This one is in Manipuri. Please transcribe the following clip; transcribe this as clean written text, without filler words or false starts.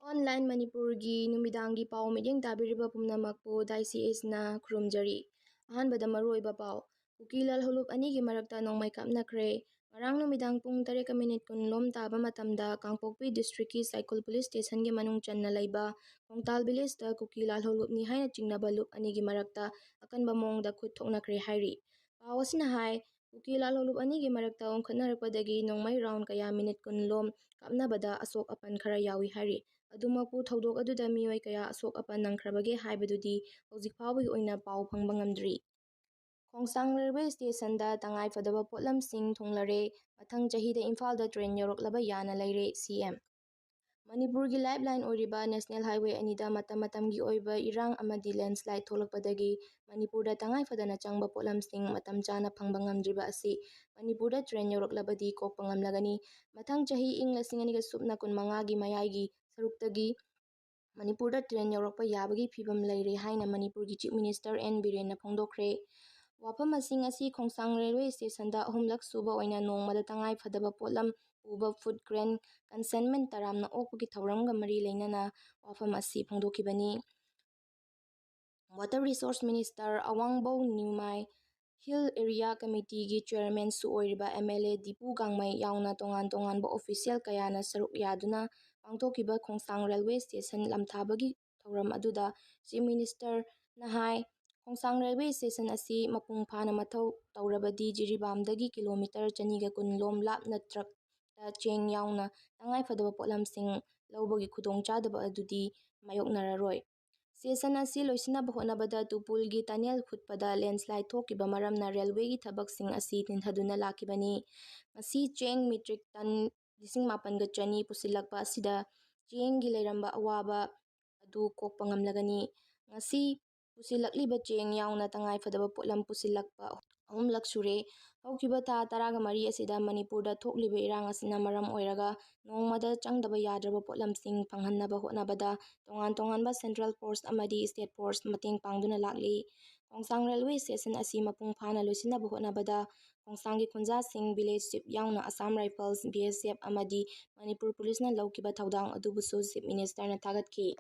Online Manipurgi Numidangi Pau Midyeng Tabiriba Pumnamakpu DICS-na khurumjari. Ahanbada maruoiba pau. Kuki Lalhoulup anigi marakta Nongmei Kapnakre. Ngarang numidang pung 3:10 taba matamda Kangpokpi Districtki Cycle Police Station gi manung channa laiba Kongtal Village da Kuki Lalhoulup ni haina chingnaba lup anigi marakta akanba mongda khut thoknakre hairi. Pau asina hai Kuki Lalhoulup anigi marakta ongkhatnarakpadagi Nongmei round kaya minute 10 kapnabada asok apan khara yawi hairi. Adumapu thaudok aduda mioi kaya asok apan nangkhrabage haibadudi hojik phawgi oina pau phangba ngamdri. Khongsang Railway Station da tangai fadaba potlamsing thunglare mathang chahida Imphal da train yoroklaba yana laire CM. Manipurgi lifeline oriba National Highway anida matam-matamgi oiba irang amadi landslide tholakpadagi Manipurda tangai fadana changba potlamsing matam chana phangba ngamdriba asi Manipurda train yoroklabadi kokpa ngamlagani mathang chahi ing 2015 gi mayaigi saruktagi Manipurda train yorokpa yabagi phibam leire haina Manipurgi Chief Minister N Birenna phongdokre. Wafam asing asi Khongsang Railway Station da ahumlak suba oina nongmada tangai fadaba potlam uba food grain consignment taramna okpagi thauramga mari leinana wafam asi phongdokibani. Water Resource Minister Awangbo Nongmei Hill Area Committee gi Chairman su oiriba MLA Dipu Gangmei yauna tongan-tonganba official kayana saruk yaduna pangtokiba Khongsang Railway Station lamthabagi thauram aduda Chief Minister nahai Khongsang Railway Station asi mapung phana mathau taurabadi Jiribamdagi kilometer 210 lom lapna truck da cheng yauna tangai fadaba potlamsing laubagi khudongchadaba adudi mayoknararoi. Session asi loisinaba honabada Tupulgi tunnel khutpada landslide thokiba maramna railway gi thabaksing asi tinthaduna lakibani. Ngasi cheng metric ton 8,800 pusilakpa asida chenggi leiramba awaba adu kokpa ngamlagani. Ngasi pusilakliba cheng yauna tangai fadaba potlam pusilakpa ahumlak sure haukiba tha 13 asida Manipurda thokliba irang asina maram oiraga nongmada changdaba yadraba potlamsing phanghanaba hotnabada tongan-tonganba Central Force amadi State Force mateng pangduna lakli. Khongsang Railway Station asi mapung phana loisinaba hotnabada Khongsanggi khunjasing village chief yauna Assam Rifles BSF amadi Manipur Police na laukiba thaudang adubusu Chief Minister na thagatki.